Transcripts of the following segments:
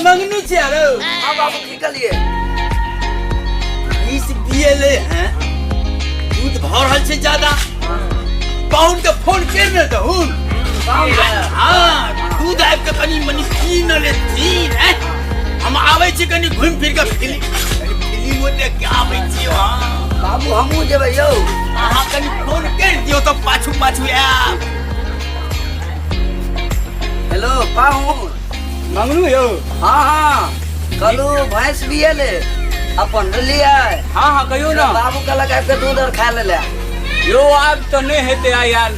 मंगनी छे रे हां बाबू की कलिए इस दिएले हैं दूध भर रहल छे ज्यादा पाउन के फोन करने दहु हां दूध आब के कनी मनी कीन ले थी हैं हम आवे छी कनी घूम फिर के फिल्म देख के आवे छी हां बाबू हमहू जेबै यौ अहाँ कनी फोन कर दियो तो पाछू पाछू आब हेलो पाहुन मंगनू यौ हाँ कलू भैंस बिएले अपन लिया हाँ हाँ कहियो ना बाबू का लगा के दूध और खा ले यो आब तो नहीं हेते आ यार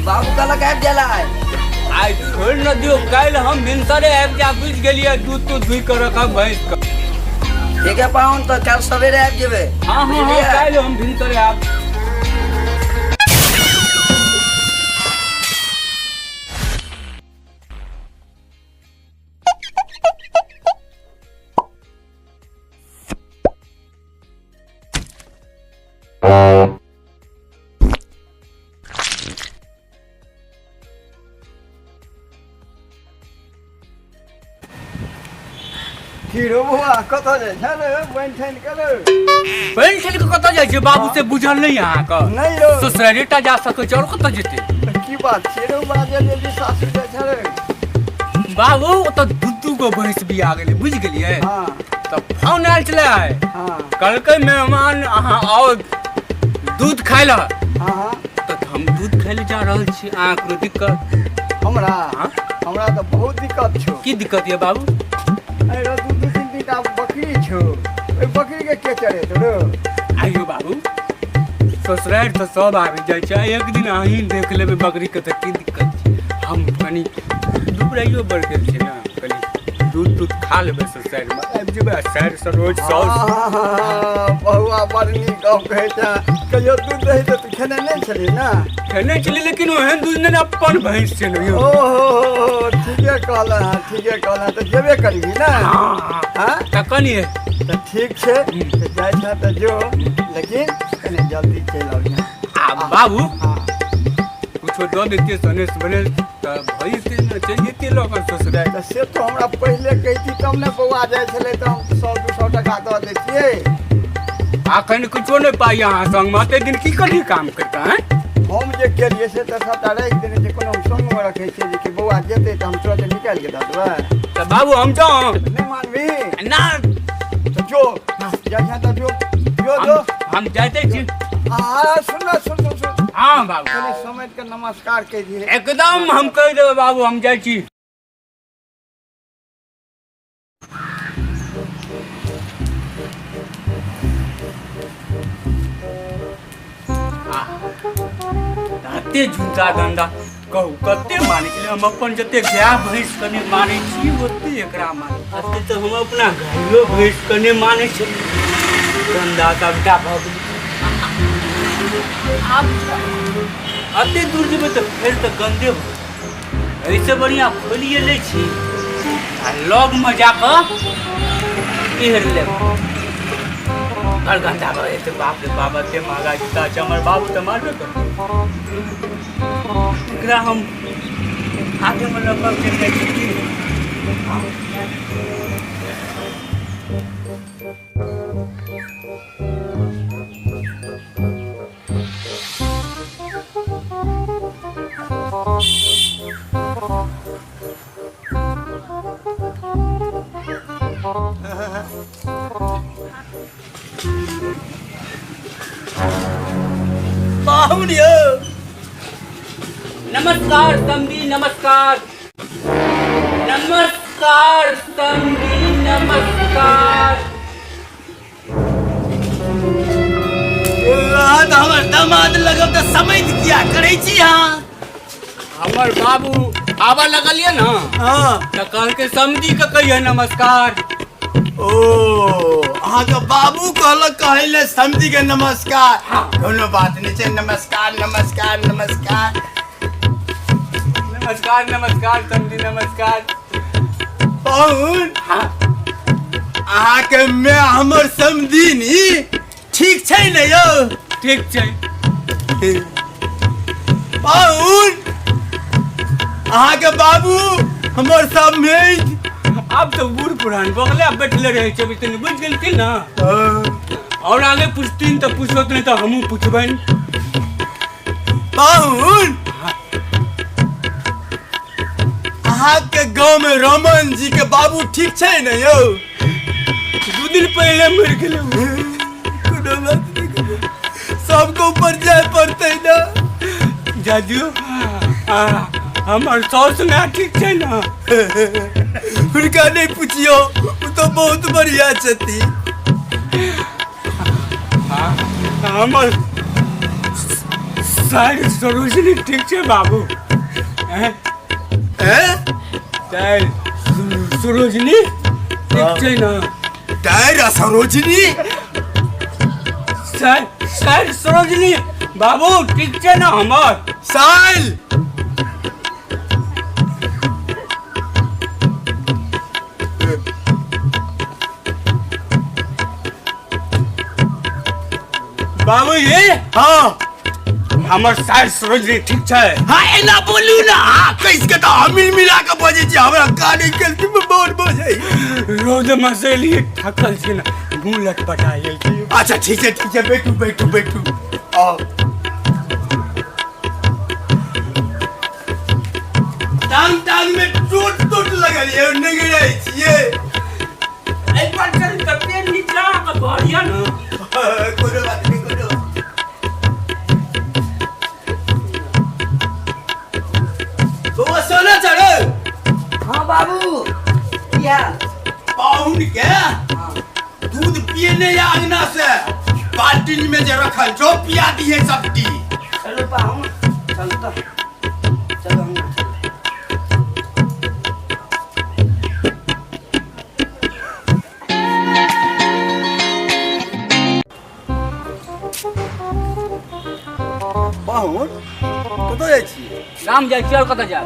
बाबू का लगा जाला आई छोड़ न दियो काल हम भिनसरे आब जा बुझ गेलिए दूध तो धुई कर रखब भैंस का ठीक है पाहुन तो कल सवेरे आब जेबे हाँ हाँ हाँ काल हम भिनसरे आब हीरो बुआ कत जाय छै रे बंठन करे पेंशन के कत जाय छै बाबू से बुझल नहीं यहां का नहीं रो ससुरालेटा जा सके छै और कत जेते की बात छै रे बाजे जल्दी सासु जाय छै रे बाबू तो दूधू को भैंस भी आ गेले बुझ गेलिए हां तब फोन आयल छले हां कल के मेहमान अहाँ आओ दूध खाय ला हां तो हम दूध खाय ले जा रहल छी अहाँ को दिक्कत हमरा हाँ? हमरा तो बहुत दिक्कत छौ की दिक्कत ये बाबू अरे दू तीन टा बकरी छौ ओइ बकरी के चरे तो रे आइयो बाबू ससुराल तो सब आबि जाय छै एक दिन अहीं देख लेबे बकरी के त की दिक्कत छै हम कनी दुबराइयो बढ़ गेल छै ना कनी दूध खा लेबे ससुराल में आबि जेबे सैर से रोज बहुआ बड़ नीक गप कहै छै कहियो दूध दही तो खेने नहीं छली ना खेने चली लेकिन ओहन दूध ने अपन भैंस छै यो ओहो ठीके कहला तो जेबे करबी ना हां त कनी तो ठीक छै तो जाय छ तो जो लेकिन कने जल्दी चल आउ आ बाबू कुछो दो देते सने बने त भैंस न चाहिए लोग ससुराल तो से तो हमरा पहले कहिती तब ने बौआ जाय छले तो हम 100-200 टका दऽ दैतियै आखन कुछो नहीं पाई यहाँ संग माते दिन की करी काम करता है हम जे केलिए से तो सबटा राखि देने जे कोनो संग में रखे छै जे कि बौआ जेते तो हम तुरंत निकाल के दऽ देबै तो बाबू हम तो नहीं मानबी ना तो जो जाय छ तो जो हम जाते छी सुन हाँ बाबू कनी समझ के नमस्कार कह दिए एकदम हम कह देबे बाबू हम जाय छी कते झूठा धंधा कहू कते माने के हम अपन जते गाय भैंस कने माने छी ओते एकरा माने अते तो हम अपना गायो भैंस कने माने छी धंधा सबटा भ गेल अब अते दूर जेबे तो फेर तो गंदे हो ऐसे बढ़िया खोलिए ले छी आ लॉग में जाकर घेर ले और गंदा भए तो बाप रे बाप ते मागा जूता छै हमर बाबू तो मारबे कर एकरा हम आगे में लपक के जाय छी बाहुनियो नमस्कार तंबी नमस्कार नमस्कार तंबी नमस्कार हमर दामाद लगब तो समझ किया करे छी हां हमर बाबू आवा लगलिए ना हां त कह के समझी के कहिए नमस्कार ओ अहाँ के बाबू कहलक कहले समझी के नमस्कार कोनो बात नहीं छै नमस्कार नमस्कार नमस्कार नमस्कार नमस्कार समझी नमस्कार पाहुन अहाँ के मैं हमर समझी नी ठीक छै ने यौ ठीक छै पाहुन अहाँ के बाबू हमर समझ अब तो बूढ़ पुरान बगले अब बैठले रहे छे तनी बुझ गेलखिन ना। और आगे पूछतीन तो पूछत नहीं तो हमहू पूछबन। पाहुन अहाँ के गांव में रमन जी के बाबू ठीक छै न यौ? 2 दिन पहले मर गेले। कोनो बात नहीं, सबको ऊपर जाए पड़ते ना। जाजू हमार सास ना ठीक छै ना? उनका नहीं पूछियो, वो तो बहुत बढ़िया छथि। हमर सारी सरोजनी ठीक छै बाबू? हैं? सरोजनी ठीक छै ना? टायर सरोजनी सर सरोजनी बाबू ठीक छै ना हमर? साल बाबू ये हाँ हमर सार सरोजनी ठीक छै? हाँ एना बोलू ना, कैस के तो हम मिला के बजे छी, हमरा का नहीं गलती में बहुत बजे। रोज मसेली थकल छी ना, मुंह लटपटा गेल छी। अच्छा ठीक है बैठू बैठू बैठू। आओ टांग में टूट लगल है, नहीं गिरे छिए। एक बार चल तबे नीचा का बढ़िया ना। कोनो बात नहीं, कोनो वो सोना चढ़ो। हाँ बाबू क्या? पाहुन के दूध पिए आंगना से बाल्टी में जो रखल जो पिया दिए सबकी। चलो पाहुन चल तो चलो हम पाहुन कतऽ जाइ छी? शाम जाइ छी और कतऽ जाब?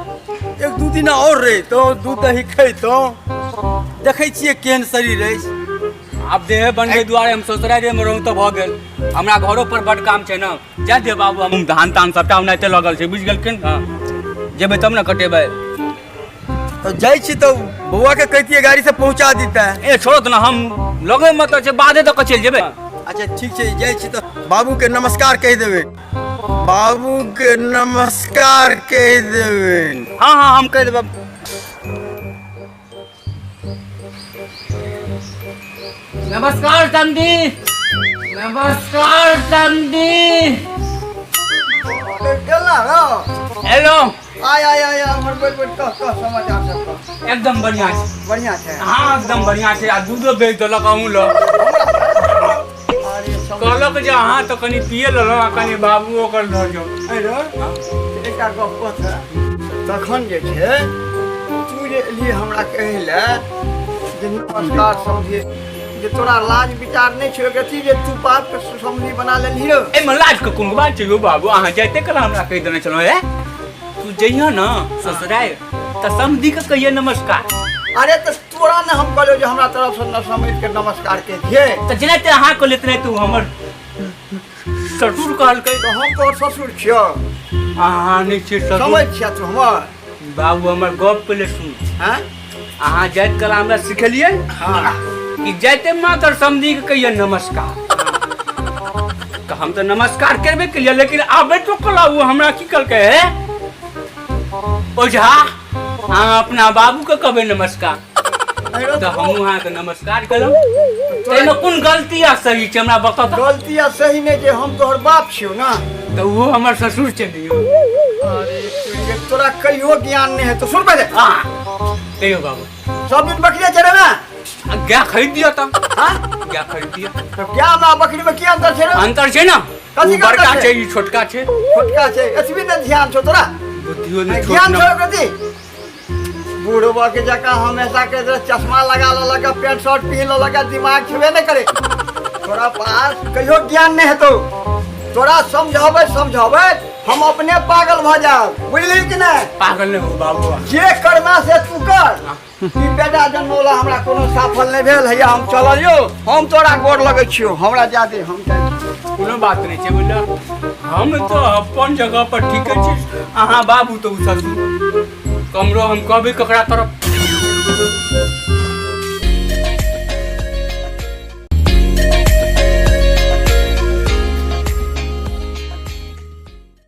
1-2 दिन और रही तो दूध दही खैतो। देखै छियै केहन शरीर अछि। आब देह बनबै दुआरे हम ससुराल में रहूँ तो भऽ गेल। हमरा घरो पर बड काम छै ना। जा दे बाबू, हम धान तान सबटा ओनाहिते लगल छै, बुझ गेलखिन? हाँ जेबै तब ना कटेबै। तो जाइ छी तो बौआ के कहतियै गाड़ी से पहुंचा देता है। ए छोड़त ना, हम लगे मत छै, बादे तक चलि जेबै। अच्छा ठीक छै, जाइ छी तो बाबू के नमस्कार कहि देबै। बाबू के नमस्कार कहि देबै। हाँ हम कहि देबै। नमस्कार समधी, नमस्कार समधी। गेला ना? हेलो आय हमर बैठ कह समाचार सब कह। एकदम बढ़िया छै। बढ़िया छै। हाँ एकदम बढ़िया छै। आ दूधो बेच देलक अहूँ ल। अरे सब कहलक जे अहाँ तो कनी पिए लेलहुँ आ कनी बाबू ओकर धर जो। अरे एकटा गप कह तखन जे छै तू जे एलियै हमरा कहै ले जे नमस्कार समझे, जे तोरा लाज विचार नहीं छो कथी जे तू बाप के समझी बना लेली रो? ए लाज के कोनो बात छै यौ बाबू? अहाँ जाइते कल हमरा कहि देने छलहुँ है तू जइह ना ससुराल त समधी के कहिए नमस्कार। अरे तो तोरा ने हम कहलियो जे हमरा तरफ से न समझ के नमस्कार के दिए। त जेनाते अहाँ को लेते तू हमर ससुर कहलकै। तो हम तोर ससुर छियो? अहाँ नहीं छी समझ ससुर छिया तू हमर? बाबू हमर गप पहले सुन। हैं? अहाँ जाइत कल हमरा सिखलिए हां कि जाइते मात्र समधी के कहिए नमस्कार। तो हम तो नमस्कार करबे के लिए, लेकिन आबे तो कला वो हमरा की कहलकै है ओझा अहाँ अपना बाबू के कहबै नमस्कार। तो हम वहाँ के नमस्कार करब। तेमे कोन गलती आ सही छै हमरा बता त। गलती आ सही नहीं जे हम तोहर बाप छियो ना। तो वो हमर ससुर छै दियो। अरे ये तोरा कहियो ज्ञान नहीं है तो सुन पहले। हां कहियो बाबू। सब दिन बकरिया चरे ना? क्या खरीद दिया त? हां क्या खरीद दिया? तो क्या ना बकरी में क्या अंतर छे रे? अंतर छै ना? कथी उ के अंतर बड़का छै? छै ई छोटका छै। छोटका छे एतबी ने ध्यान छो तोरा? बुद्धियो ने छोट ज्ञान ना। छो कथी? बूढ़वा के जका हमेशा के चश्मा लगा लगा पैंट शर्ट पहन लगा दिमाग छुबे नहीं करे। तोरा पास कहियो ज्ञान नहीं है तो तोरा समझावे हम अपने पागल भ जाब, बुझली कि नहीं? पागल नहीं हो बाबू। जे करना से तू कर। ई बेटा जन्मोला हमरा कोनो सफल नहीं भेल है, हम चलियो हम तोरा गोर लगै छियो, हमरा जादे हम कोनो बात नहीं छै बोल। हम तो अपन जगह पर ठीक छी। अहाँ बाबू तो ससुर कमरो हम कहबै ककरा तरफ।